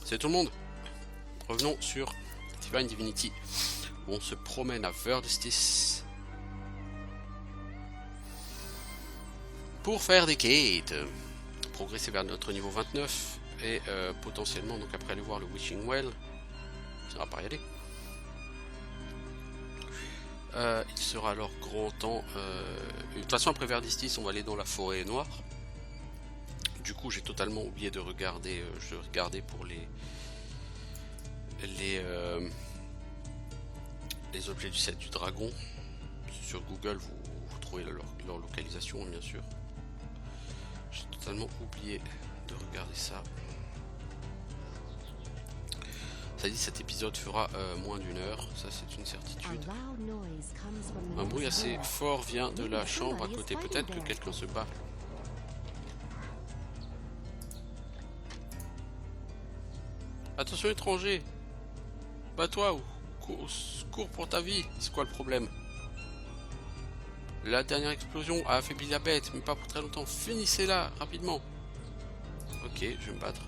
Salut tout le monde, revenons sur Divine Divinity. On se promène à Verdistice pour faire des quêtes, progresser vers notre niveau 29 et potentiellement donc après aller voir le Wishing Well. Ça va pas y aller. Il sera alors grand temps. De toute façon après Verdistice on va aller dans la forêt noire. Du coup j'ai totalement oublié de regarder. Je regardais pour les objets du set du dragon. Sur Google vous trouvez leur localisation bien sûr. J'ai totalement oublié de regarder ça. Ça dit cet épisode fera moins d'une heure, ça c'est une certitude. Un bruit assez fort vient de la chambre à côté, peut-être que quelqu'un se bat. Attention étranger, bats-toi ou cours pour ta vie, c'est quoi le problème? La dernière explosion a affaibli la bête, mais pas pour très longtemps, finissez-la rapidement. Ok, je vais me battre.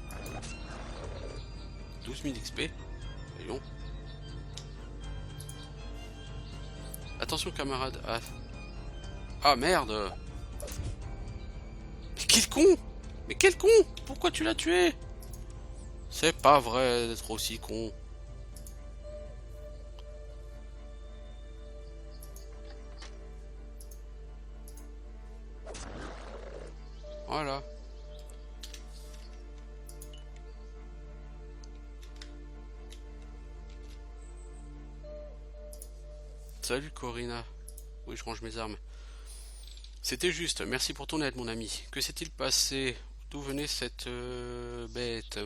12 000 XP, voyons. Attention camarade. Ah merde. Mais quel con. Mais quel con. Pourquoi tu l'as tué? C'est pas vrai d'être aussi con. Voilà. Salut Corina. Oui, je range mes armes. C'était juste. Merci pour ton aide, mon ami. Que s'est-il passé? D'où venait cette bête?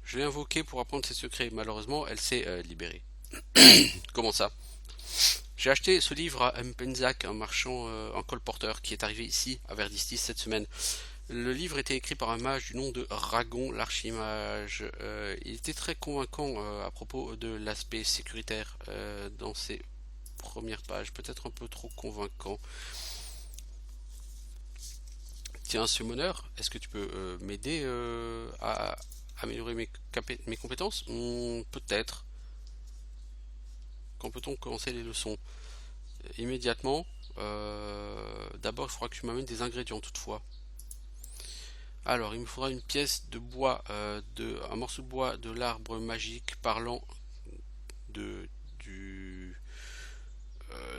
Je l'ai invoquée pour apprendre ses secrets. Malheureusement, elle s'est libérée. Comment ça? J'ai acheté ce livre à Mpenzak, un marchand en colporteur qui est arrivé ici à Verdistice cette semaine. Le livre était écrit par un mage du nom de Ragon l'Archimage. Il était très convaincant à propos de l'aspect sécuritaire dans ses premières pages, peut-être un peu trop convaincant. Tiens, Summoner, est-ce que tu peux m'aider à améliorer mes compétences? Peut-être. Quand peut-on commencer les leçons? Immédiatement. D'abord, il faudra que tu m'amènes des ingrédients toutefois. Alors, il me faudra une pièce de bois, un morceau de bois de l'arbre magique parlant de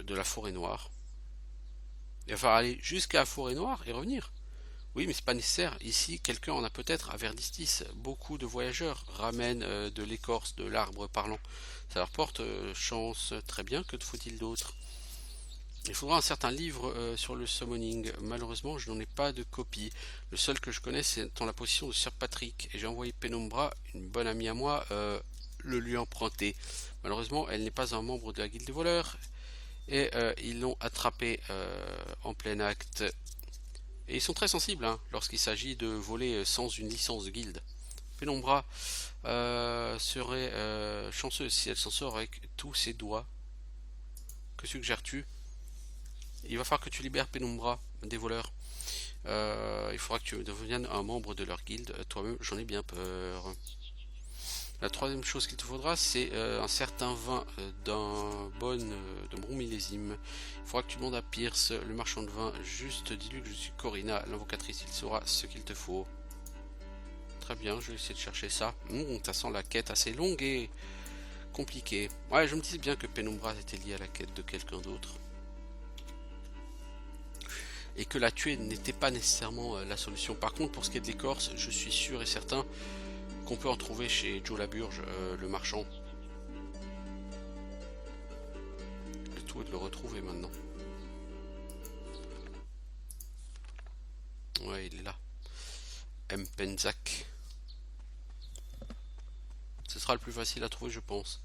la forêt noire. Il va falloir aller jusqu'à la forêt noire et revenir. Oui, mais c'est pas nécessaire. Ici, quelqu'un en a peut-être à Verdistice. Beaucoup de voyageurs ramènent de l'écorce de l'arbre parlant. Ça leur porte chance. Très bien, que te faut-il d'autre? Il faudra un certain livre sur le summoning. Malheureusement, je n'en ai pas de copie. Le seul que je connais, c'est en la possession de Sir Patrick. Et j'ai envoyé Penumbra, une bonne amie à moi, le lui emprunter. Malheureusement, elle n'est pas un membre de la guilde des voleurs. Et ils l'ont attrapé en plein acte. Et ils sont très sensibles lorsqu'il s'agit de voler sans une licence de guilde. Penumbra serait chanceuse si elle s'en sort avec tous ses doigts. Que suggères-tu? Il va falloir que tu libères Penumbra des voleurs. Il faudra que tu deviennes un membre de leur guilde. Toi-même, j'en ai bien peur. La troisième chose qu'il te faudra, c'est un certain vin d'un bon millésime. Il faudra que tu demandes à Pierce, le marchand de vin. Juste dis-lui que je suis Corina, l'invocatrice. Il saura ce qu'il te faut. Très bien, je vais essayer de chercher ça. Ça sent la quête assez longue et compliquée. Ouais, je me disais bien que Penumbra était liée à la quête de quelqu'un d'autre. Et que la tuer n'était pas nécessairement la solution. Par contre, pour ce qui est de l'écorce, je suis sûr et certain qu'on peut en trouver chez Joe Laburge, le marchand. Le tout est de le retrouver maintenant. Ouais, il est là. Mpenzak. Ce sera le plus facile à trouver, je pense.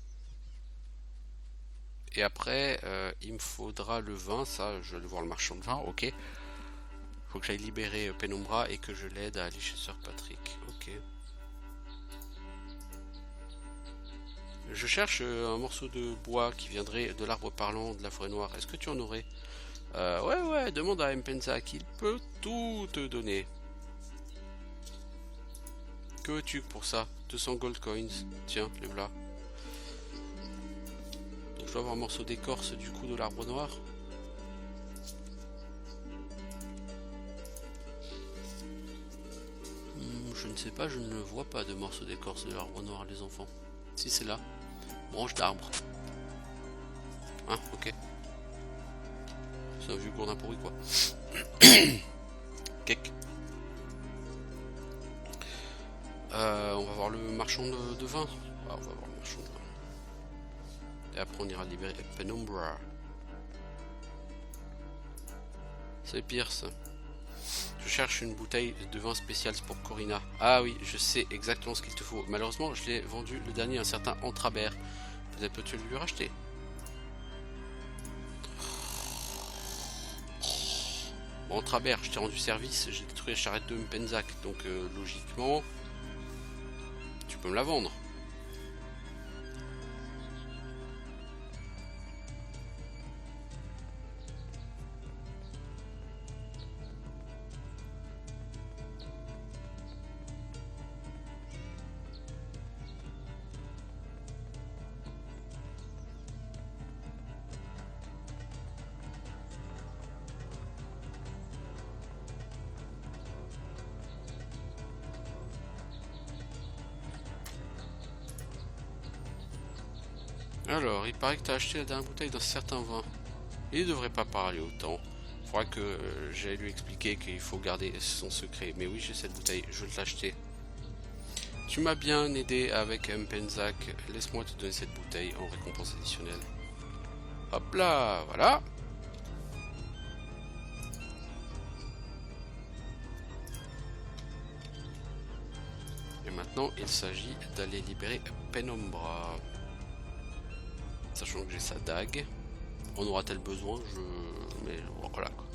Et après, il me faudra le vin. Ça, je vais aller voir le marchand de vin. Ok. Il faut que j'aille libérer Penumbra et que je l'aide à aller chez Sir Patrick. Ok. Je cherche un morceau de bois qui viendrait de l'arbre parlant de la forêt noire. Est-ce que tu en aurais? Ouais, demande à Mpenzak. Il peut tout te donner. Que veux-tu pour ça? 200 gold coins. Tiens, les voilà. Donc je dois avoir un morceau d'écorce du coup de l'arbre noir. Je ne sais pas, je ne vois pas de morceau d'écorce de l'arbre noir, les enfants. Si c'est là. Branche d'arbre. Hein, ok. C'est un vieux gourdin pourri quoi. Cake. On va voir le marchand de vin. Ah, on va voir le marchand de vin. Et après on ira libérer Penumbra. C'est Pierce. Je cherche une bouteille de vin spécial pour Corina. Ah oui, je sais exactement ce qu'il te faut. Malheureusement, je l'ai vendu le dernier à un certain Antrabert. Peut-être peux-tu lui racheter. Bon, Antrabert, je t'ai rendu service. J'ai détruit la charrette de Mpenzac. Donc logiquement, tu peux me la vendre. Alors, il paraît que tu as acheté la dernière bouteille d'un certain vin. Il ne devrait pas parler autant. Il faudra que j'aille lui expliquer qu'il faut garder son secret. Mais oui, j'ai cette bouteille, je vais te l'acheter. Tu m'as bien aidé avec Mpenzac. Laisse-moi te donner cette bouteille en récompense additionnelle. Hop là, voilà. Et maintenant, il s'agit d'aller libérer Penumbra. Sachant que j'ai sa dague. En aura-t-elle besoin? Mais voilà quoi.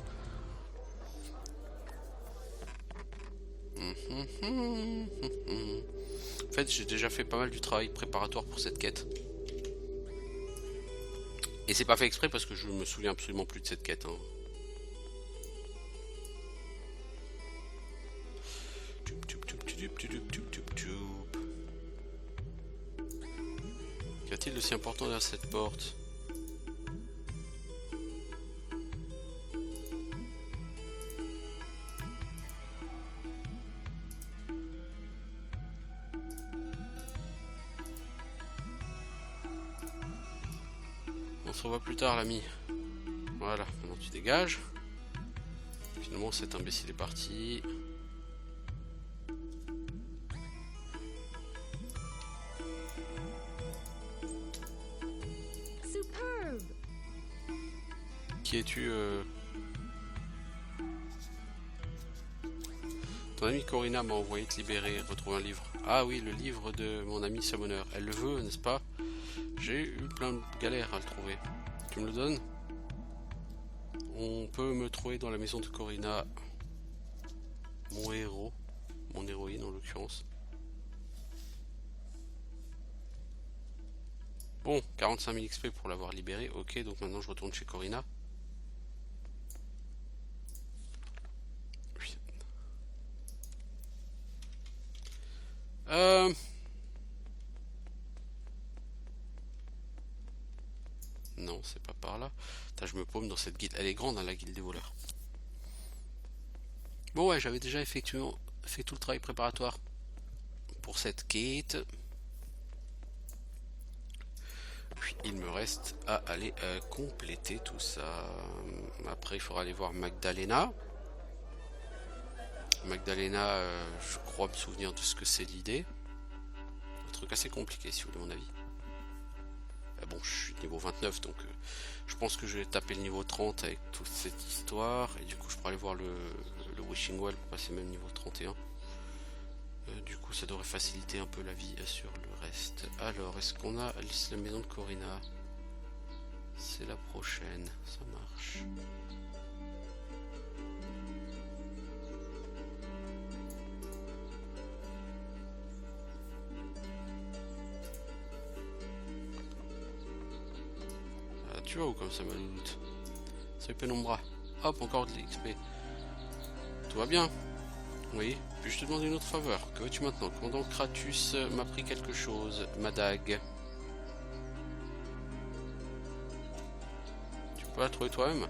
En fait, j'ai déjà fait pas mal du travail préparatoire pour cette quête. Et c'est pas fait exprès parce que je me souviens absolument plus de cette quête. Hein. Qu'y a-t-il de si important derrière cette porte? On se revoit plus tard, l'ami. Voilà, maintenant tu dégages. Finalement, cet imbécile est parti. Superbe. Qui es-tu Ton amie Corina m'a envoyé te libérer, retrouver un livre. Ah oui, le livre de mon ami Summoner. Elle le veut, n'est-ce pas? J'ai eu plein de galères à le trouver. Tu me le donnes? On peut me trouver dans la maison de Corina. Mon héros. Mon héroïne en l'occurrence. Bon, 45 000 XP pour l'avoir libéré. Ok, donc maintenant je retourne chez Corina. Oui. Non, c'est pas par là. Putain, je me paume dans cette guilde. Elle est grande, hein, la guilde des voleurs. Bon, ouais, j'avais déjà effectivement fait tout le travail préparatoire pour cette quête. Puis il me reste à aller compléter tout ça. Après, il faudra aller voir Magdalena. Magdalena, je crois me souvenir de ce que c'est l'idée. Un truc assez compliqué, si vous voulez mon avis. Bon, je suis niveau 29, donc je pense que je vais taper le niveau 30 avec toute cette histoire. Et du coup, je pourrais aller voir le Wishing Well pour passer même niveau 31. Du coup, ça devrait faciliter un peu la vie sur le reste. Alors, est-ce qu'on a la maison de Corina? C'est la prochaine, ça marche. Tu vas où comme ça, ma louloute? Salut Penumbra. Hop, encore de l'XP. Tout va bien? Oui, puis-je te demander une autre faveur? Que veux-tu maintenant? Commandant Kratus m'a pris quelque chose, ma dague. Tu peux la trouver toi-même?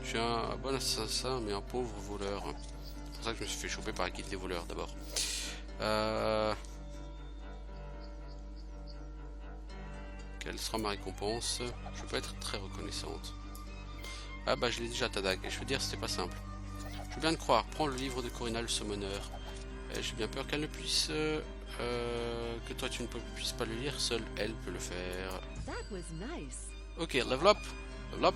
Je suis un bon assassin, mais un pauvre voleur. C'est pour ça que je me suis fait choper par la guilde des voleurs d'abord. Quelle sera ma récompense? Je peux être très reconnaissante. Ah bah je l'ai déjà ta dague, et je veux dire c'était pas simple. Je veux bien te croire, prends le livre de Corina le Summoner. J'ai bien peur qu'elle ne puisse... que toi tu ne puisses pas le lire, seule elle peut le faire. Ok, level up. Level up.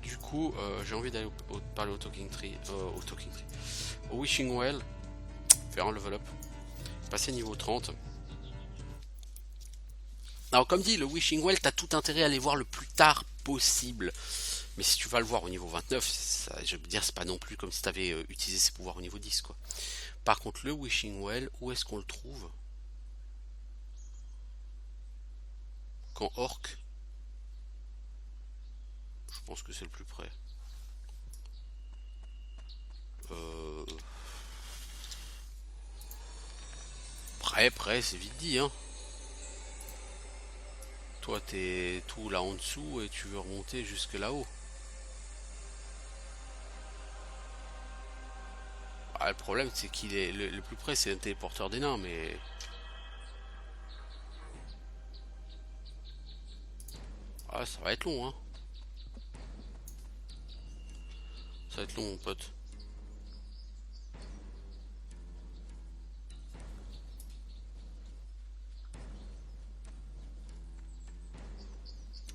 Du coup, j'ai envie d'aller parler au Talking Tree. Au Wishing Well. Faire un level up. Passer niveau 30. Alors comme dit, le Wishing Well, t'as tout intérêt à aller voir le plus tard possible. Mais si tu vas le voir au niveau 29, ça, je veux dire, c'est pas non plus comme si t'avais utilisé ses pouvoirs au niveau 10, quoi. Par contre, le Wishing Well, où est-ce qu'on le trouve? Quand Orc? Je pense que c'est le plus près. Près, c'est vite dit, hein. Toi, t'es tout là en dessous et tu veux remonter jusque là-haut. Ah, le problème, c'est qu'il est le plus près, c'est un téléporteur des nains, mais... Ah, ça va être long, hein. Ça va être long, mon pote.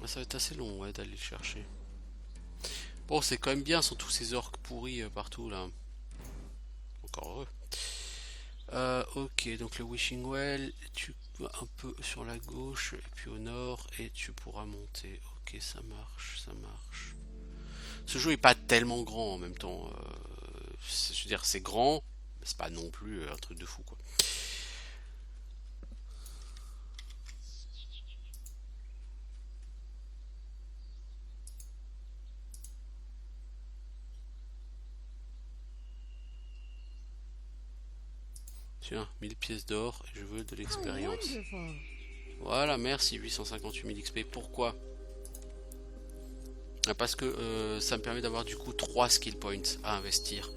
Ah, ça va être assez long, ouais, d'aller le chercher. Bon, c'est quand même bien, sans tous ces orques pourris partout, là. Encore heureux. Ok, donc le Wishing Well, tu vas un peu sur la gauche, et puis au nord, et tu pourras monter. Ok, ça marche, ça marche. Ce jeu est pas tellement grand en même temps. Je veux dire, c'est grand, mais c'est pas non plus un truc de fou, quoi. Tiens, 1000 pièces d'or, et je veux de l'expérience. Voilà, merci, 858 000 XP. Pourquoi? Parce que ça me permet d'avoir du coup 3 skill points à investir.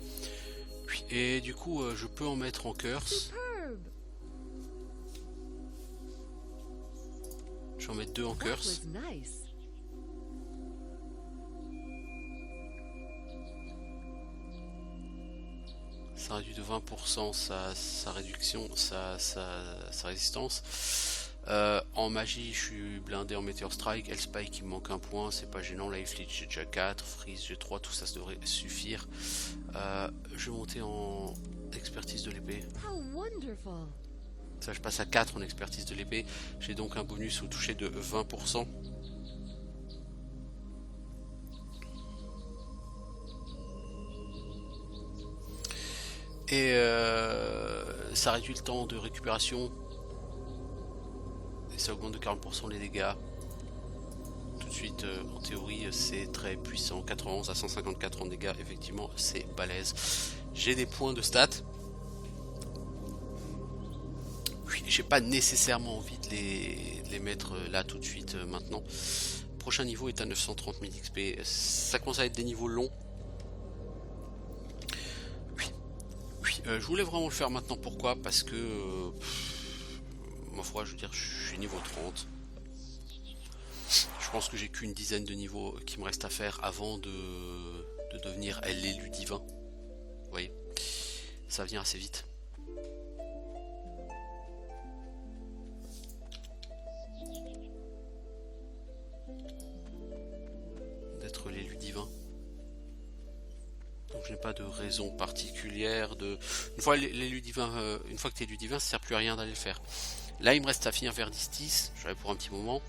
Et du coup, je peux en mettre en curse. Je vais en mettre 2 en curse. Ça réduit de 20% sa réduction, sa résistance. En magie, je suis blindé en Meteor Strike. Hellspike, il me manque un point, c'est pas gênant. Life Leech, j'ai déjà 4. Freeze, j'ai 3. Tout ça, ça devrait suffire. Je vais monter en expertise de l'épée. Ça, je passe à 4 en expertise de l'épée. J'ai donc un bonus au toucher de 20%. Et ça réduit le temps de récupération. Et ça augmente de 40% les dégâts. Tout de suite, en théorie, c'est très puissant. 91 à 154 en dégâts, effectivement, c'est balèze. J'ai des points de stats. J'ai pas nécessairement envie de les mettre là tout de suite maintenant. Prochain niveau est à 930 000 XP. Ça commence à être des niveaux longs. Je voulais vraiment le faire maintenant. Pourquoi? Parce que ma foi, je veux dire, je suis niveau 30. Je pense que j'ai qu'une dizaine de niveaux qui me restent à faire avant de devenir l'élu divin. Vous voyez, ça vient assez vite. D'être l'élu divin. Donc je n'ai pas de raison particulière de... Une fois l'élu divin, une fois que tu es élu divin, ça sert plus à rien d'aller le faire. Là il me reste à finir Verdistis, j'avais pour un petit moment.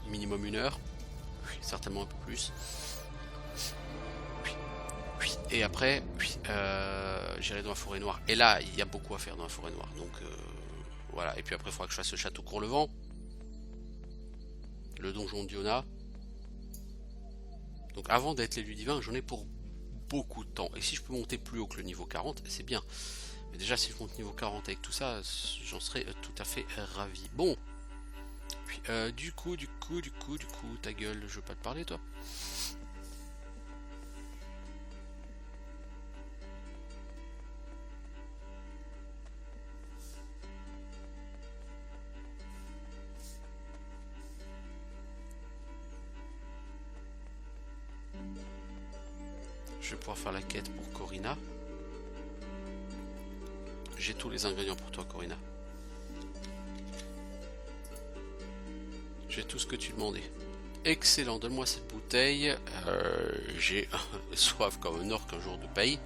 Minimum 1 heure. Certainement un peu plus. Et après, j'irai dans la forêt noire. Et là, il y a beaucoup à faire dans la forêt noire. Donc voilà. Et puis après, il faudra que je fasse le château Courlevent. le donjon d'Iona. Donc avant d'être l'élu divin, j'en ai pour beaucoup de temps. Et si je peux monter plus haut que le niveau 40, c'est bien. Mais déjà, si je monte niveau 40 avec tout ça, j'en serais tout à fait ravi. Bon. Puis, du coup, ta gueule, je veux pas te parler, toi. Je vais pouvoir faire la quête pour Corina. J'ai tous les ingrédients pour toi, Corina. J'ai tout ce que tu demandais. Excellent, donne-moi cette bouteille. J'ai soif comme un orque un jour de paye.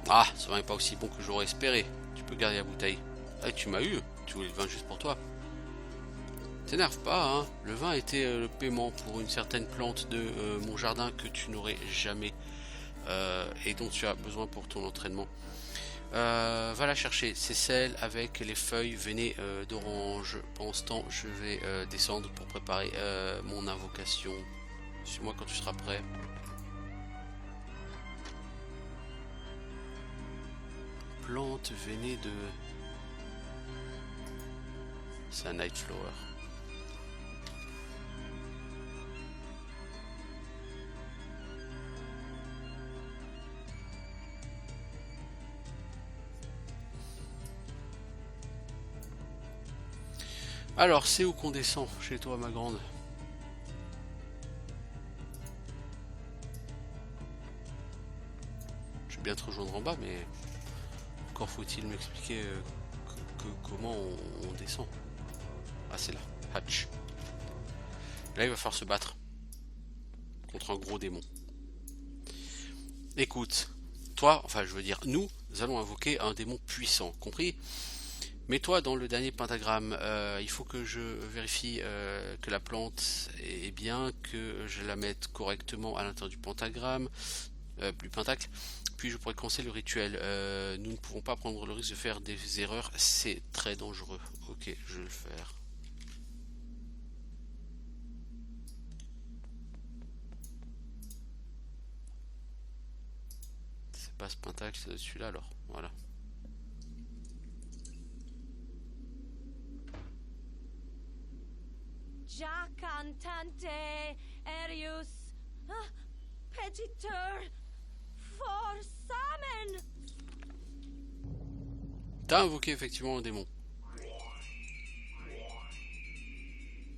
Ah, ce vin n'est pas aussi bon que j'aurais espéré. Tu peux garder la bouteille. Ah, tu m'as eu. Tu voulais le vin juste pour toi. T'énerve pas, hein. Le vin était le paiement pour une certaine plante de mon jardin que tu n'aurais jamais et dont tu as besoin pour ton entraînement. Va la chercher, c'est celle avec les feuilles veinées d'orange. Pendant ce temps, je vais descendre pour préparer mon invocation. Suis-moi quand tu seras prêt. Plante veinée de... C'est un night flower. Alors, c'est où qu'on descend chez toi, ma grande? Je vais bien te rejoindre en bas, mais encore faut-il m'expliquer comment on descend. Ah, c'est là, Hatch. Là, il va falloir se battre contre un gros démon. Écoute, toi, enfin, je veux dire, nous allons invoquer un démon puissant, compris? Mets-toi dans le dernier pentagramme, il faut que je vérifie que la plante est bien, que je la mette correctement à l'intérieur du pentagramme, du pentacle, puis je pourrai commencer le rituel. Nous ne pouvons pas prendre le risque de faire des erreurs, c'est très dangereux. Ok, je vais le faire. C'est pas ce pentacle, c'est celui-là alors, voilà. Jacantante Erius Petiteur for Samen. T'as invoqué effectivement un démon.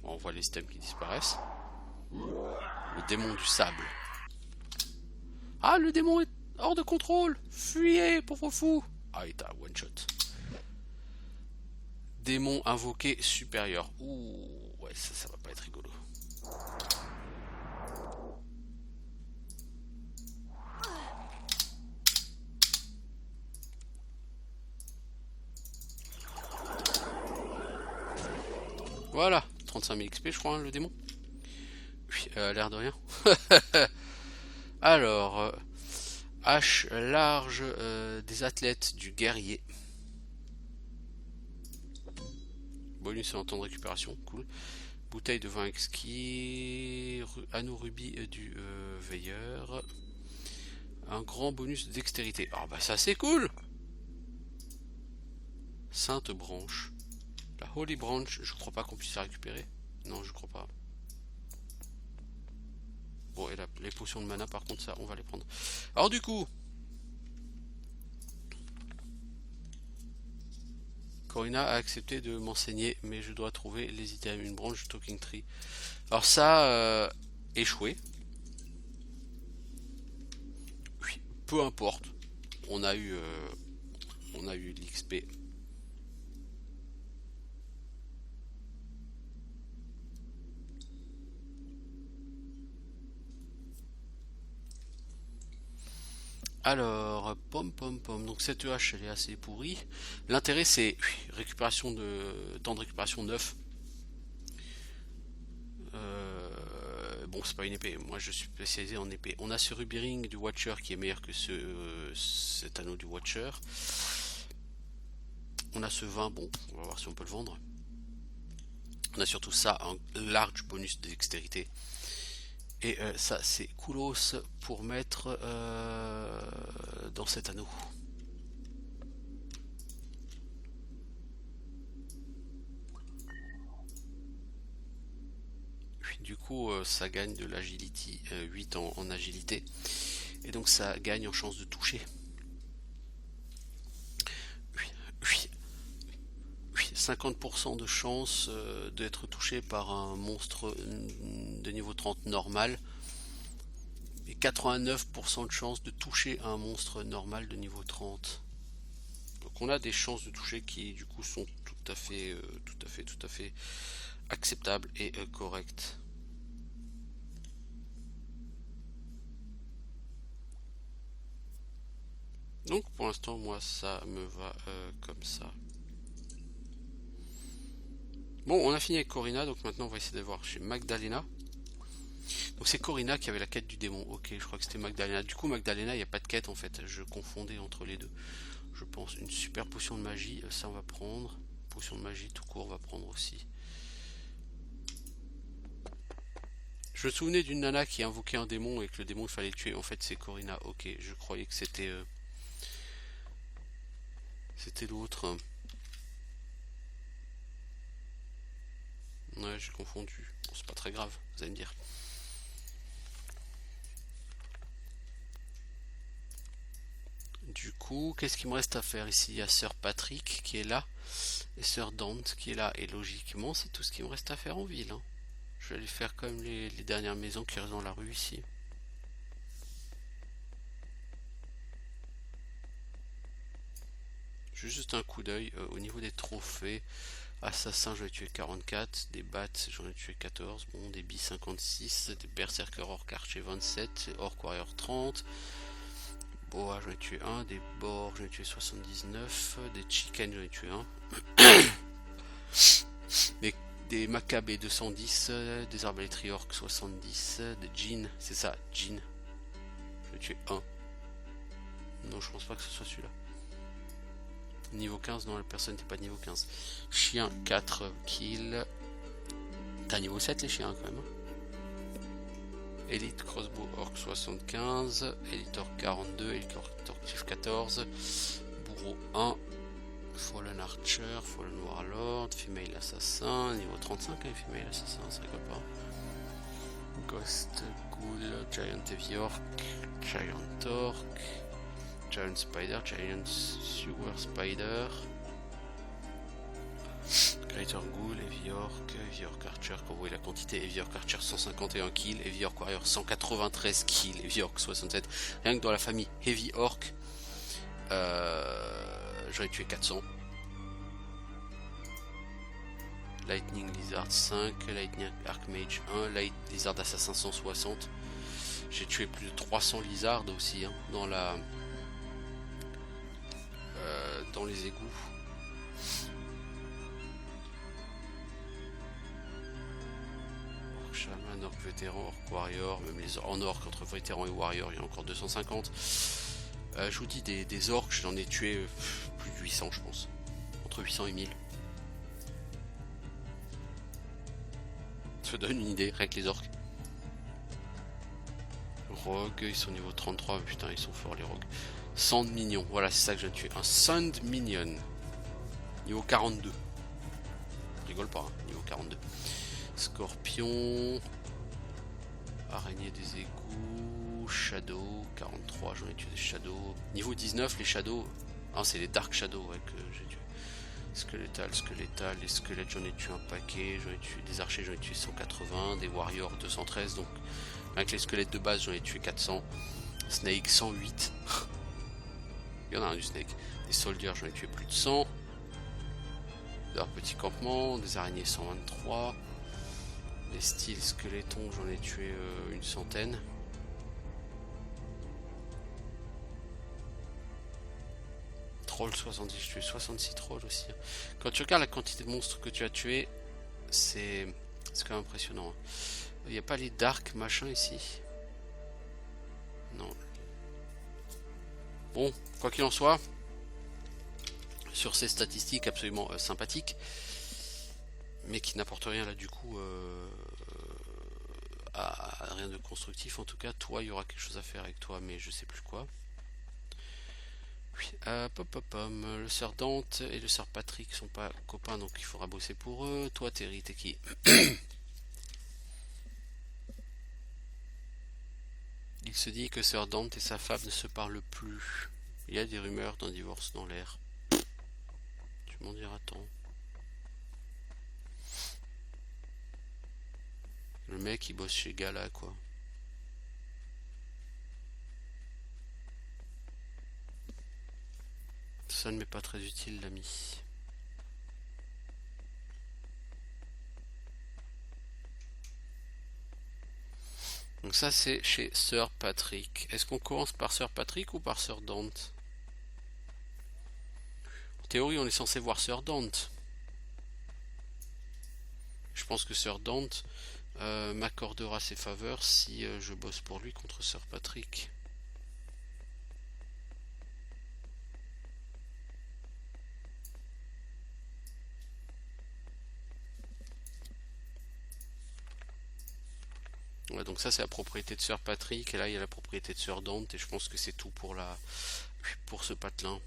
Bon, on voit les stems qui disparaissent. Le démon du sable. Ah, le démon est hors de contrôle. Fuyez, pauvre fou. Ah, il t'a one shot. Démon invoqué supérieur. Ouh, ouais, ça va pas être rigolo. Voilà, 35 000 XP je crois, hein, le démon. Oui, l'air de rien. Alors, hache large des athlètes du guerrier. Bonus en temps de récupération, cool. Bouteille de vin exquis, anneau rubis du veilleur. Un grand bonus de dextérité. Ah bah ça c'est cool. Sainte branche. La Holy Branch, je crois pas qu'on puisse la récupérer. Non, je crois pas. Bon, et les potions de mana, par contre, ça, on va les prendre. Alors du coup, Corina a accepté de m'enseigner, mais je dois trouver les items, une branche du Talking Tree. Alors ça, échoué. Oui, peu importe. On a eu l'XP. Alors, pom. Donc cette hache elle est assez pourrie. L'intérêt c'est récupération de temps de récupération 9. Bon, c'est pas une épée. Moi je suis spécialisé en épée. On a ce Ruby Ring du Watcher qui est meilleur que cet anneau du Watcher. On a ce vin, bon, on va voir si on peut le vendre. On a surtout ça, un large bonus de dextérité. Et ça, c'est coolos pour mettre dans cet anneau. Du coup, ça gagne de l'agility, 8 en agilité. Et donc ça gagne en chance de toucher. 50% de chance d'être touché par un monstre de niveau 30 normal. Et 89% de chance de toucher un monstre normal de niveau 30. Donc on a des chances de toucher qui du coup sont tout à fait acceptables et correctes. Donc pour l'instant moi ça me va comme ça. Bon, on a fini avec Corina, donc maintenant on va essayer de voir chez Magdalena. Donc c'est Corina qui avait la quête du démon. Ok, je crois que c'était Magdalena. Du coup Magdalena, il n'y a pas de quête en fait. Je confondais entre les deux. Je pense une super potion de magie, ça on va prendre. Potion de magie tout court, on va prendre aussi. Je me souvenais d'une nana qui invoquait un démon et que le démon il fallait le tuer. En fait c'est Corina. Ok, je croyais que c'était l'autre. Ouais, j'ai confondu. Bon, c'est pas très grave, vous allez me dire. Du coup, qu'est-ce qu'il me reste à faire ici? Il y a Sœur Patrick qui est là et Sœur Dante qui est là. Et logiquement, c'est tout ce qu'il me reste à faire en ville. Hein. Je vais aller faire comme les dernières maisons qui restent dans la rue ici. Juste un coup d'œil au niveau des trophées. Assassin, j'en ai tué 44. Des bats, j'en ai tué 14. Bon, des billes 56. Des berserker orc archer 27. Orc warrior 30. Boa, j'en ai tué 1. Des boars, j'en ai tué 79. Des chickens, j'en ai tué 1. Des macabées 210. Des arbalétries orc 70. Des jeans, c'est ça, jeans. J'en ai tué 1. Non, je pense pas que ce soit celui-là. Niveau 15, non, la personne n'était pas de niveau 15. Chien 4 kills. T'as niveau 7 les chiens quand même. Elite crossbow orc 75. Elite orc 42. Elite orc chief 14. Bourreau 1. Fallen archer. Fallen warlord. Female assassin. Niveau 35, hein, female assassin, ça rigole pas. Ghost ghoul. Giant heavy orc. Giant orc. Giant Spider, Giant Sewer Spider, Greater Ghoul, Heavy Orc Archer, quand vous voyez la quantité, Heavy Orc Archer 151 kills, Heavy Orc Warrior 193 kills, Heavy Orc 67, rien que dans la famille Heavy Orc, j'en ai tué 400. Lightning Lizard 5, Lightning Archmage 1, Light Lizard Assassin 160, j'ai tué plus de 300 lizards aussi hein, dans les égouts. Orc Shaman, Orc Vétéran, Orc Warrior, même les en Orc entre Vétéran et Warrior, il y en a encore 250. Je vous dis des orcs, j'en ai tué plus de 800 je pense. Entre 800 et 1000. Ça donne une idée, rien que les orcs. Rogue, ils sont niveau 33, putain ils sont forts les rogues. Sand Minion, voilà c'est ça que je viens de tuer. Un Sand Minion. Niveau 42. Je rigole pas, hein, niveau 42. Scorpion. Araignée des égouts. Shadow. 43, j'en ai tué des Shadows. Niveau 19, les Shadows. Ah, c'est les Dark Shadows ouais, que j'ai tué. Squelettal. Les squelettes, j'en ai tué un paquet. J'en ai tué des archers, j'en ai tué 180. Des warriors, 213. Donc, avec les squelettes de base, j'en ai tué 400. Snake, 108. Il y en a un du snake. Des soldiers, j'en ai tué plus de 100. Leur petit campement. Des araignées, 123. Les styles squelettons, j'en ai tué une centaine. Troll 70, j'ai tué 66 trolls aussi. Quand tu regardes la quantité de monstres que tu as tués, c'est quand même impressionnant. Il n'y a pas les dark machin ici. Non. Bon, quoi qu'il en soit, sur ces statistiques absolument sympathiques, mais qui n'apporte rien là du coup rien de constructif. En tout cas, toi, il y aura quelque chose à faire avec toi, mais je sais plus quoi. Oui, le sœur Dante et le sœur Patrick sont pas copains, donc il faudra bosser pour eux. Toi, Terry, t'es qui? Il se dit que sœur Dante et sa femme ne se parlent plus. Il y a des rumeurs d'un divorce dans l'air. Tu m'en diras tant. Le mec, il bosse chez Gala, quoi. Ça ne m'est pas très utile, l'ami. Donc ça, c'est chez Sir Patrick. Est-ce qu'on commence par Sir Patrick ou par Sir Dante? En théorie, on est censé voir Sir Dante. Je pense que Sir Dante m'accordera ses faveurs si je bosse pour lui contre Sir Patrick. Ouais, donc ça c'est la propriété de Sir Patrick et là il y a la propriété de Sir Dante et je pense que c'est tout pour ce patelin.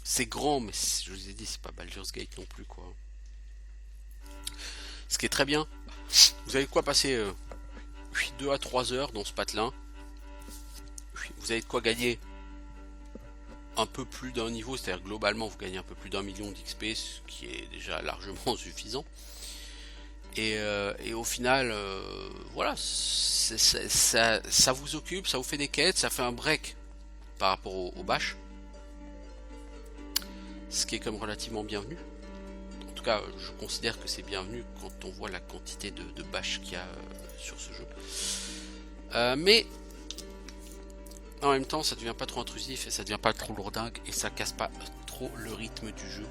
C'est grand mais je vous ai dit c'est pas Baldur's Gate non plus quoi. Ce qui est très bien, vous avez de quoi passer 2 à 3 heures dans ce patelin. Vous avez de quoi gagner un peu plus d'un niveau, c'est-à-dire globalement vous gagnez un peu plus d'1 million d'XP, ce qui est déjà largement suffisant. Et au final, voilà, ça vous occupe, ça vous fait des quêtes, ça fait un break par rapport au bash. Ce qui est comme relativement bienvenu. En tout cas, je considère que c'est bienvenu quand on voit la quantité de bash qu'il y a sur ce jeu. Mais en même temps, ça devient pas trop intrusif et ça devient pas trop lourdingue et ça casse pas trop le rythme du jeu.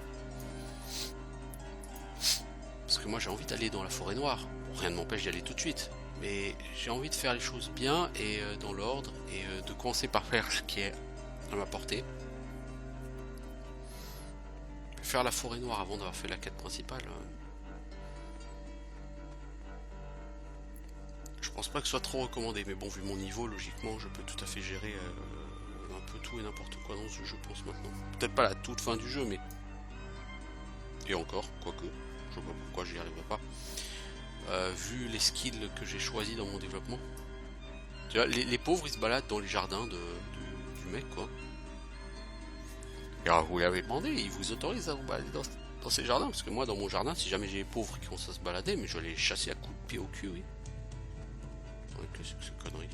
Parce que moi j'ai envie d'aller dans la forêt noire. Bon, rien ne m'empêche d'y aller tout de suite. Mais j'ai envie de faire les choses bien et dans l'ordre. Et de commencer par faire ce qui est à ma portée. Faire la forêt noire avant d'avoir fait la quête principale. Je pense pas que ce soit trop recommandé. Mais bon, vu mon niveau, logiquement, je peux tout à fait gérer un peu tout et n'importe quoi dans ce jeu, je pense maintenant. Peut-être pas la toute fin du jeu, mais... Et encore, quoique. Je vois pas pourquoi j'y arriverai pas. Vu les skills que j'ai choisis dans mon développement. Tu vois, les pauvres ils se baladent dans les jardins du mec quoi. Et alors vous l'avez demandé, il vous autorise à vous balader dans ces jardins. Parce que moi dans mon jardin, si jamais j'ai les pauvres qui commencent à se balader, mais je vais les chasser à coups de pied au cul, oui. Ouais, qu'est-ce que c'est que connerie.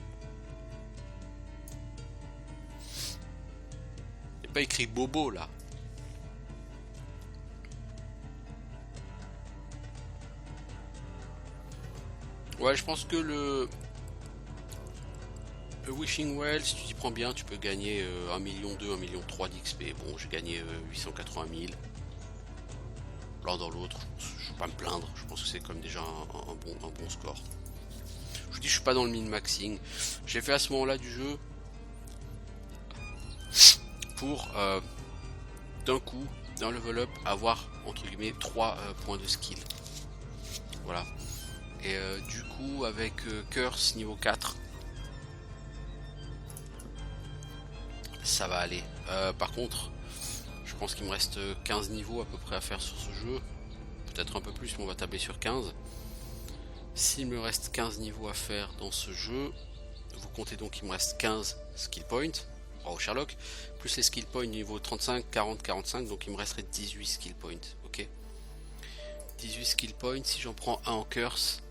Il n'y a pas écrit Bobo là. Ouais, je pense que le Wishing Well, si tu t'y prends bien, tu peux gagner 1 million 2, 1 million 3 d'XP. Bon, j'ai gagné 880 000. L'un dans l'autre, je ne vais pas me plaindre. Je pense que c'est comme déjà un bon score. Je vous dis, je suis pas dans le min-maxing. J'ai fait à ce moment-là du jeu pour d'un coup, d'un level up, avoir entre guillemets 3 points de skill. Voilà. Et du coup, avec Curse niveau 4, ça va aller. Par contre, je pense qu'il me reste 15 niveaux à peu près à faire sur ce jeu. Peut-être un peu plus, mais on va tabler sur 15. S'il me reste 15 niveaux à faire dans ce jeu, vous comptez donc qu'il me reste 15 skill points. Oh Sherlock, plus les skill points niveau 35, 40, 45, donc il me resterait 18 skill points. Ok. 18 skill points, si j'en prends un en Curse,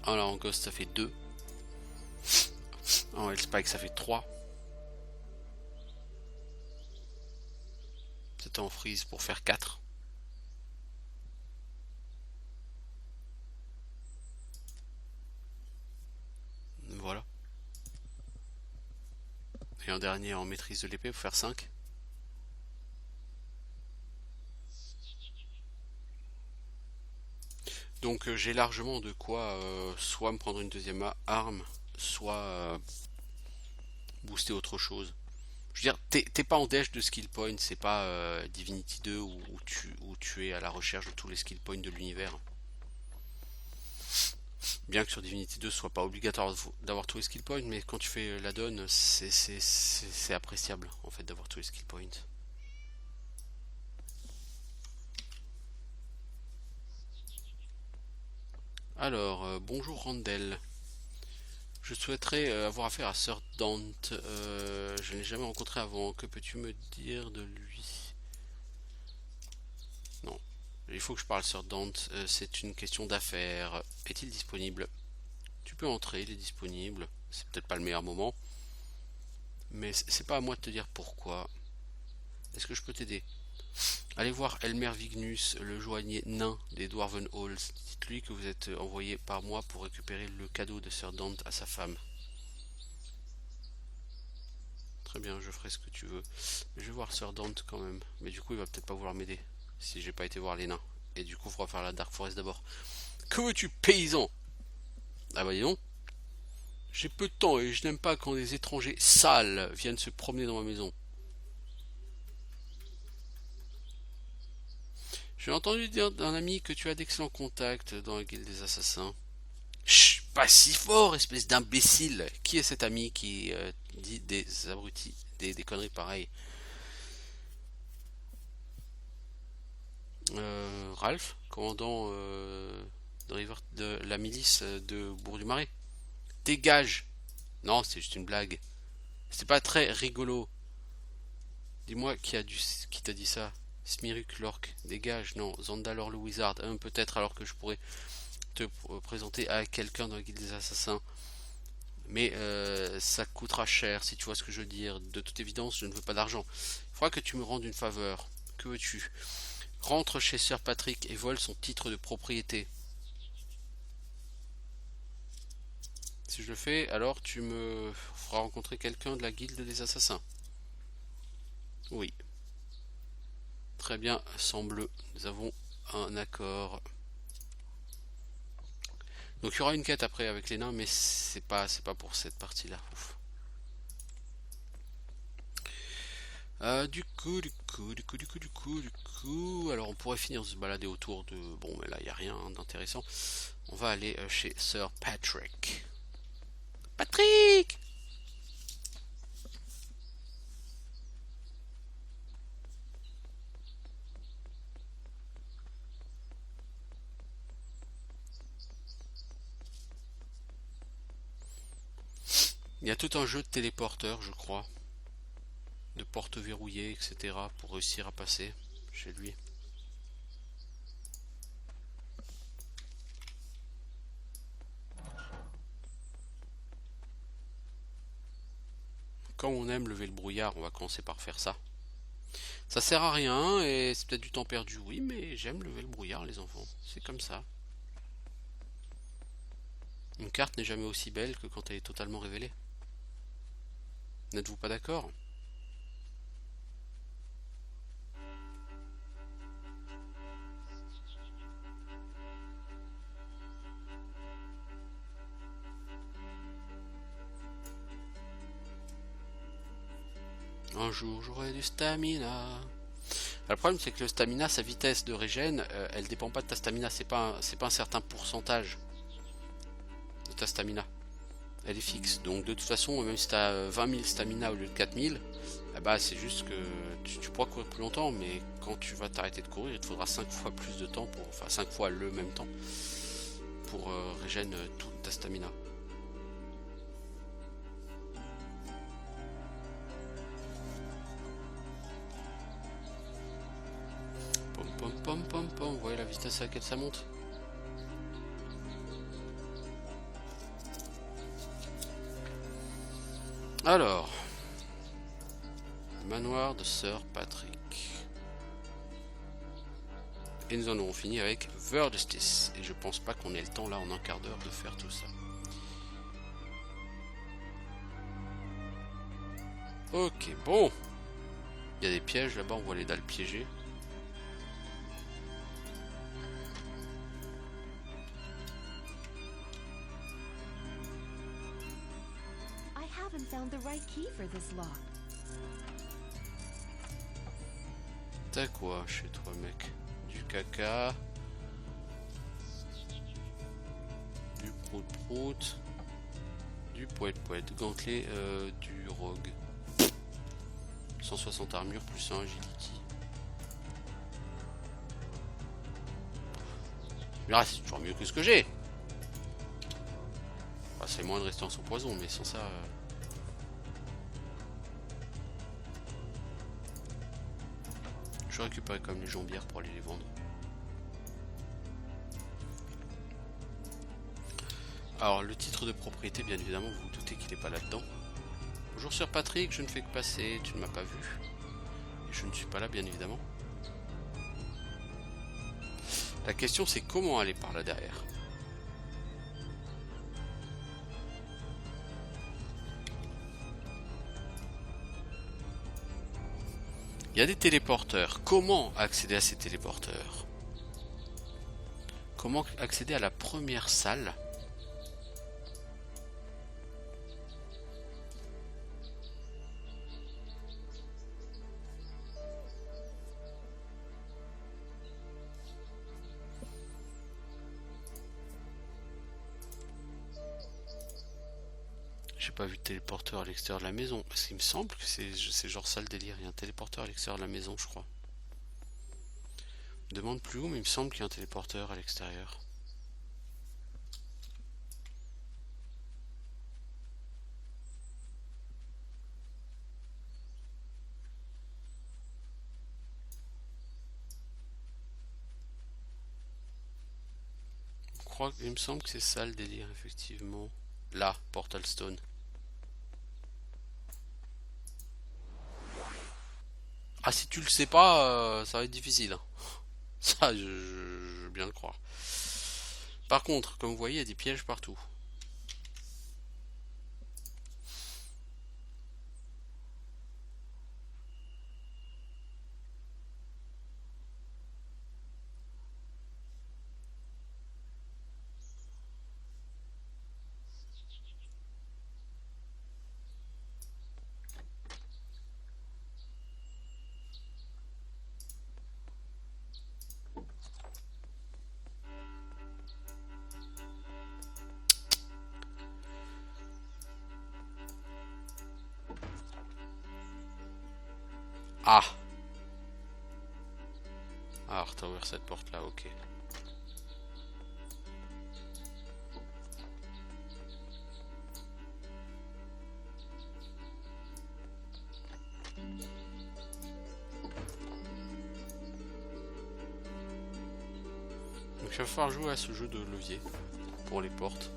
un là en Ghost ça fait 2. En Hellspike ça fait 3. C'était en freeze pour faire 4. Voilà. Et un dernier en maîtrise de l'épée pour faire 5. Donc j'ai largement de quoi soit me prendre une deuxième arme, soit booster autre chose. Je veux dire, t'es pas en dash de skill point, c'est pas Divinity 2 où tu es à la recherche de tous les skill points de l'univers. Bien que sur Divinity 2 ce soit pas obligatoire d'avoir tous les skill points, mais quand tu fais la donne, c'est appréciable en fait d'avoir tous les skill points. Alors, bonjour Randall. Je souhaiterais avoir affaire à Sir Dante. Je ne l'ai jamais rencontré avant. Que peux-tu me dire de lui? Non. Il faut que je parle Sir Dante. C'est une question d'affaires. Est-il disponible? Tu peux entrer, il est disponible. C'est peut-être pas le meilleur moment. Mais c'est pas à moi de te dire pourquoi. Est-ce que je peux t'aider? Allez voir Elmer Vignus, le joaillier nain des Dwarven Halls. Dites-lui que vous êtes envoyé par moi pour récupérer le cadeau de Sir Dante à sa femme. Très bien, je ferai ce que tu veux. Mais je vais voir Sir Dante quand même. Mais du coup, il va peut-être pas vouloir m'aider. Si j'ai pas été voir les nains. Et du coup, il faudra faire la Dark Forest d'abord. Que veux-tu, paysan? Ah bah dis donc. J'ai peu de temps et je n'aime pas quand des étrangers sales viennent se promener dans ma maison. J'ai entendu dire d'un ami que tu as d'excellents contacts dans la guilde des assassins. Chut, pas si fort, espèce d'imbécile. Qui est cet ami qui dit des abrutis, des conneries pareilles? Ralph, commandant de la milice de Bourg-du-Marais. Dégage! Non, c'est juste une blague. C'est pas très rigolo. Dis-moi qui t'a dit ça? Smiruk Lork, dégage. Non, Zandalor le Wizard. Peut-être alors que je pourrais te présenter à quelqu'un dans la guilde des assassins. Mais ça coûtera cher si tu vois ce que je veux dire. De toute évidence, je ne veux pas d'argent. Il faudra que tu me rendes une faveur. Que veux-tu? Rentre chez Sir Patrick et vole son titre de propriété. Si je le fais, alors tu me feras rencontrer quelqu'un de la guilde des assassins. Oui. Très bien, sang bleu. Nous avons un accord. Donc il y aura une quête après avec les nains, mais c'est pas pour cette partie-là. Alors on pourrait finir de se balader autour de... Bon, mais là il n'y a rien d'intéressant. On va aller chez Sir Patrick. Patrick! Il y a tout un jeu de téléporteurs, je crois. De portes verrouillées, etc. pour réussir à passer chez lui. Quand on aime lever le brouillard, on va commencer par faire ça. Ça sert à rien et c'est peut-être du temps perdu, oui, mais j'aime lever le brouillard, les enfants. C'est comme ça. Une carte n'est jamais aussi belle que quand elle est totalement révélée. N'êtes-vous pas d'accord? Un jour j'aurai du stamina. Le problème c'est que le stamina, sa vitesse de régène, elle dépend pas de ta stamina, c'est pas un certain pourcentage de ta stamina. Elle est fixe, donc de toute façon, même si tu as 20 000 stamina au lieu de 4 000, bah c'est juste que tu pourras courir plus longtemps, mais quand tu vas t'arrêter de courir, il te faudra 5 fois plus de temps, enfin 5 fois le même temps, pour régène toute ta stamina. Pom pom pom pom pom, vous voyez la vitesse à laquelle ça monte? Alors, le manoir de Sir Patrick. Et nous en aurons fini avec Verjustice. Et je pense pas qu'on ait le temps là en un quart d'heure de faire tout ça. Ok, bon. Il y a des pièges là-bas, on voit les dalles piégées. I haven't found the right key for this lock. T'as quoi chez toi, mec? Du caca. Du prout-prout. Du poète-poète. Gantelet du rogue. 160 armure plus 1 agility. Mais c'est toujours mieux que ce que j'ai. Enfin, c'est moins de résistance au poison, mais sans ça... Je récupère comme les jambières pour aller les vendre. Alors, le titre de propriété, bien évidemment, vous vous doutez qu'il n'est pas là-dedans. Bonjour Sir Patrick, je ne fais que passer, tu ne m'as pas vu. Et je ne suis pas là, bien évidemment. La question, c'est comment aller par là derrière. Il y a des téléporteurs. Comment accéder à ces téléporteurs? Comment accéder à la première salle? J'ai pas vu de téléporteur à l'extérieur de la maison. Parce qu'il me semble que c'est genre ça le délire. Il y a un téléporteur à l'extérieur de la maison, je crois. Je me demande plus où, mais il me semble qu'il y a un téléporteur à l'extérieur. Il me semble que c'est ça le délire, effectivement. Là, Portal Stone. Ah, si tu le sais pas, ça va être difficile. Hein. Ça, je veux bien le croire. Par contre, comme vous voyez, il y a des pièges partout. Ah! Ah, t'as ouvert cette porte là, ok. Donc il va falloir jouer à ce jeu de levier pour les portes.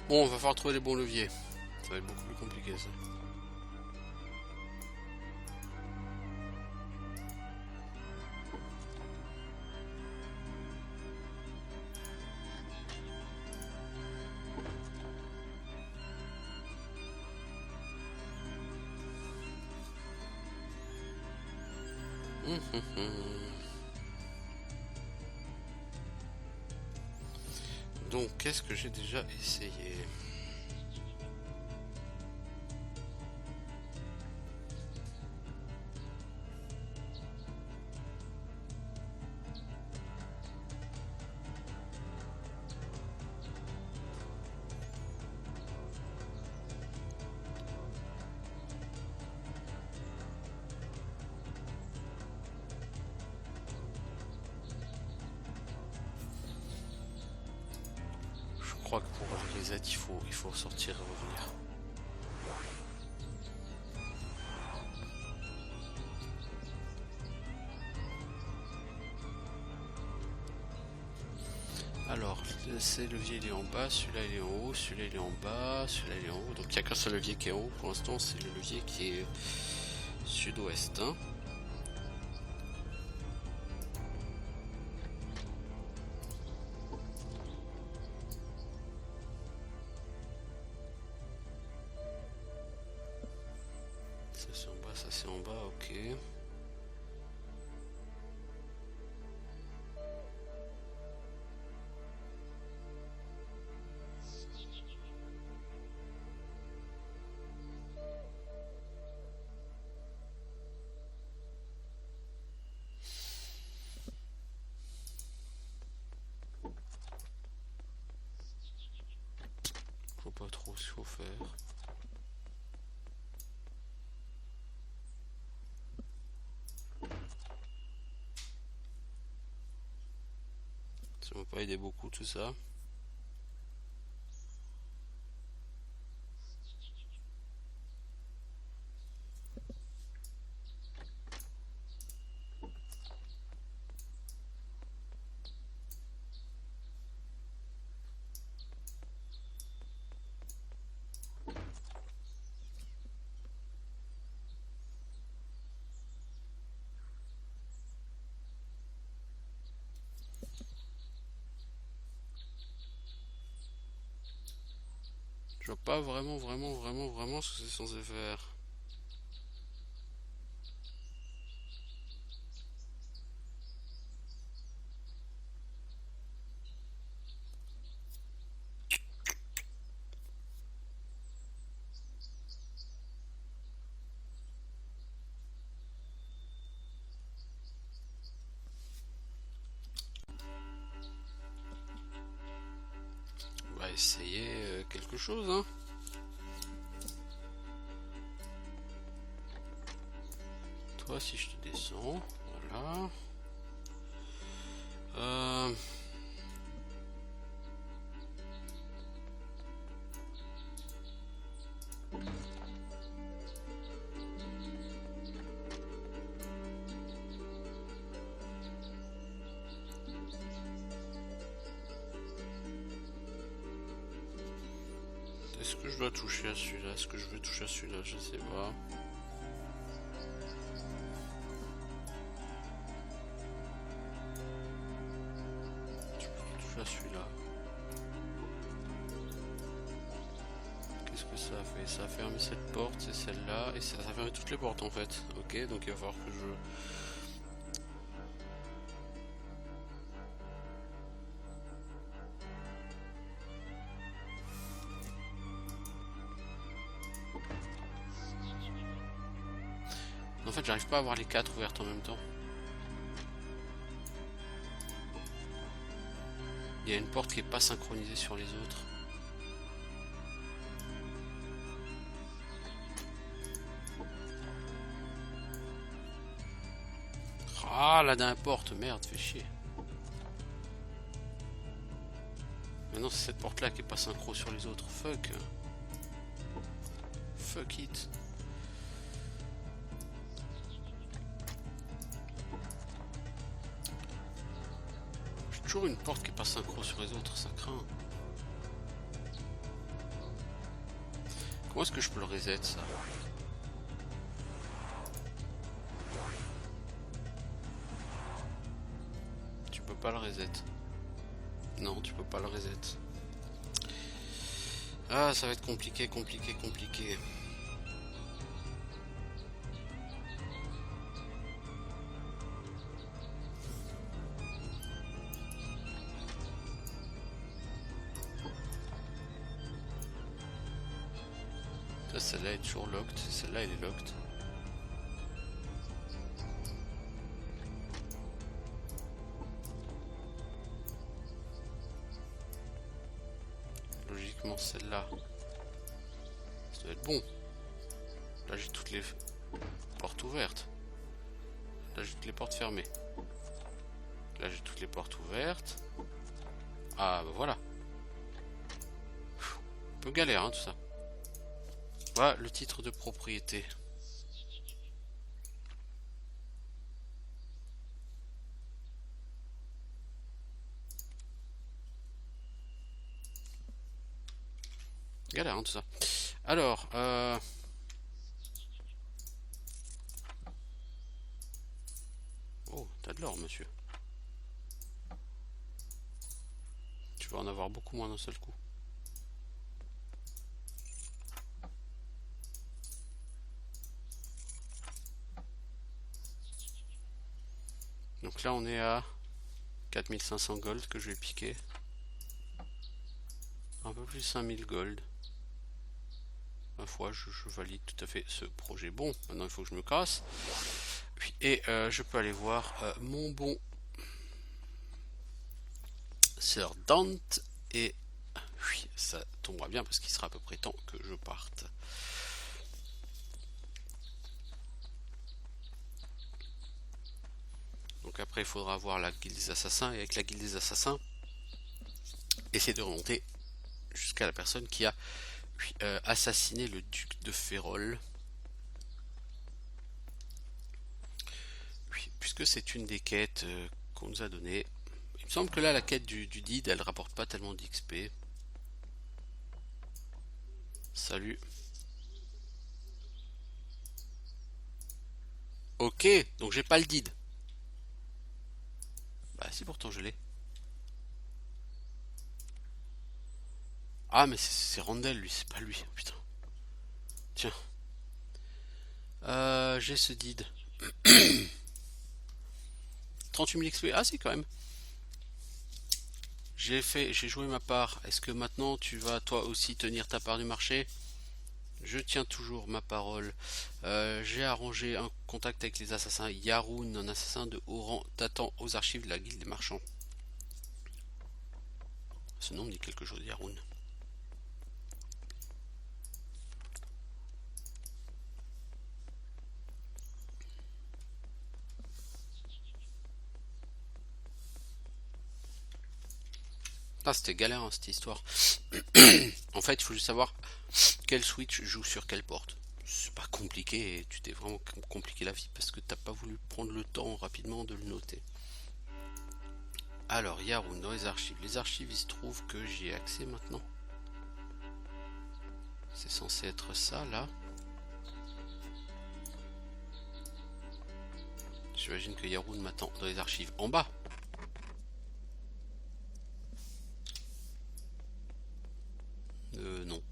Bon, on va falloir trouver les bons leviers. Ça va être beaucoup plus compliqué ça. Donc, qu'est-ce que j'ai déjà essayé? Je crois que pour les aides, il faut sortir et revenir. Alors, ce levier il est en bas, celui-là il est en haut, celui-là il est en bas, celui-là il est en haut. Donc il n'y a qu'un seul levier qui est en haut pour l'instant, c'est le levier qui est sud-ouest. Hein. ça c'est en bas, ok. Je vois pas trop ce qu'il faut faire. Ça m'a pas aidé beaucoup tout ça. Je vois pas vraiment ce que c'est censé faire. On va essayer quelque chose, hein. Toi, si je te descends, voilà. Est-ce que je dois toucher à celui-là? Est-ce que je veux toucher à celui-là? Je sais pas. Je peux toucher à celui-là. Qu'est-ce que ça a fait? Ça a fermé cette porte, c'est celle-là, et ça a fermé toutes les portes en fait. Ok, donc il va falloir que je... En fait, j'arrive pas à avoir les 4 ouvertes en même temps. Il y a une porte qui est pas synchronisée sur les autres. Ah, la dernière porte, merde, fait chier. Maintenant, c'est cette porte-là qui est pas synchro sur les autres. Fuck. Fuck it. J'ai toujours une porte qui est pas synchro sur les autres, ça craint. Comment est-ce que je peux le reset, ça? Tu peux pas le reset. Non, tu peux pas le reset. Ah, ça va être compliqué. Ça, celle-là est toujours locked. Celle-là, elle est locked. Logiquement, celle-là, ça doit être bon. Là, j'ai toutes les portes ouvertes. Là, j'ai toutes les portes fermées. Là, j'ai toutes les portes ouvertes. Ah, bah voilà. Un peu galère, hein, tout ça. Voilà le titre de propriété. Galère, hein, tout ça. Alors, oh, t'as de l'or, monsieur. Tu vas en avoir beaucoup moins d'un seul coup. là on est à 4500 gold que je vais piquer. Un peu plus 5000 gold. Ma foi, je valide tout à fait ce projet. Bon, maintenant il faut que je me casse. Et je peux aller voir mon bon Sir Dante. Et oui, ça tombera bien parce qu'il sera à peu près temps que je parte. Donc après il faudra voir la guilde des assassins. Et avec la guilde des assassins, essayer de remonter jusqu'à la personne qui a assassiné le duc de Férol. Oui, puisque c'est une des quêtes qu'on nous a données. Il me semble que là la quête du Did elle rapporte pas tellement d'XP. Salut. Ok, donc j'ai pas le Did. Bah si, pourtant je l'ai. Ah mais c'est Randall lui, c'est pas lui, putain. Tiens. J'ai ce Did. 38 000 XP, ah si quand même. J'ai joué ma part. Est-ce que maintenant tu vas toi aussi tenir ta part du marché? Je tiens toujours ma parole. J'ai arrangé un contact avec les assassins. Yaroun, un assassin de haut rang, t'attend aux archives de la guilde des marchands. Ce nom me dit quelque chose, Yaroun. Ah, c'était galère hein, cette histoire. En fait, il faut juste savoir quel switch joue sur quelle porte. C'est pas compliqué et tu t'es vraiment compliqué la vie parce que t'as pas voulu prendre le temps rapidement de le noter. Alors, Yaroun dans les archives. Les archives, il se trouve que j'y ai accès maintenant. C'est censé être ça là. J'imagine que Yaroun m'attend dans les archives en bas. Non.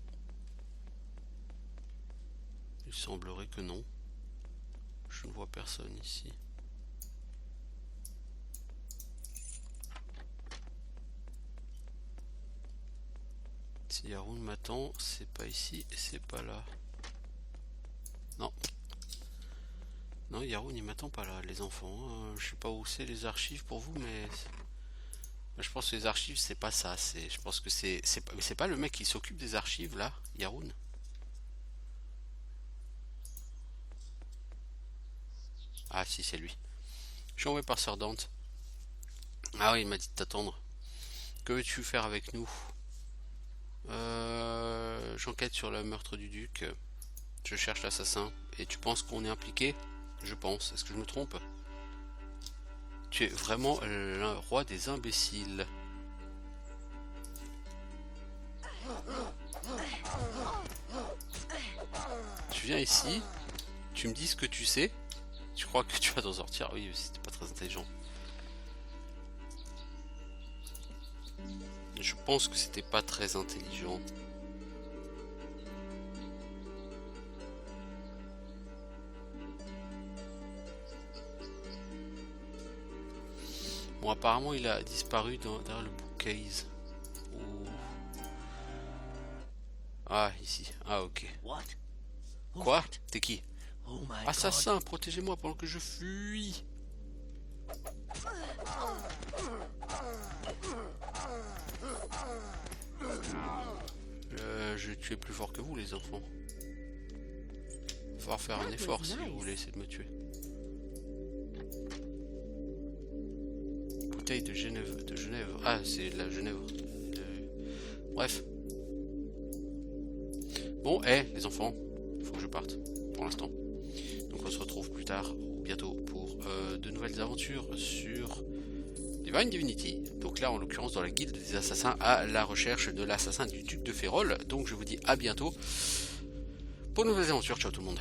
Il semblerait que non. Je ne vois personne ici. Si Yaroun m'attend, c'est pas ici et c'est pas là. Non. Non, Yaroun il m'attend pas là, les enfants. Je sais pas où c'est les archives pour vous, mais je pense que les archives c'est pas ça. Je pense que c'est pas le mec qui s'occupe des archives là, Yaroun. Ah si, c'est lui. Je suis envoyé par Sir Dante. Ah oui, il m'a dit de t'attendre. Que veux-tu faire avec nous? J'enquête sur le meurtre du duc. Je cherche l'assassin. Et tu penses qu'on est impliqué? Je pense. Est-ce que je me trompe? Tu es vraiment le roi des imbéciles. Tu viens ici, tu me dis ce que tu sais. Tu crois que tu vas t'en sortir? Oui, c'était pas très intelligent. Je pense que c'était pas très intelligent. Bon, apparemment, il a disparu derrière le bookcase. Ouh. Ah, ici. Ah, ok. Quoi? T'es qui? Assassin, protégez-moi pendant que je fuis. Tu es plus fort que vous, les enfants. Il va falloir faire un effort si vous voulez essayer de me tuer. Bouteille de Genève. Ah, c'est la Genève. Bref. Bon, les enfants, il faut que je parte pour l'instant. Donc on se retrouve plus tard, ou bientôt, pour de nouvelles aventures sur Divine Divinity. Donc là, en l'occurrence, dans la guilde des assassins, à la recherche de l'assassin du duc de Férol. Donc je vous dis à bientôt pour de nouvelles aventures. Ciao tout le monde.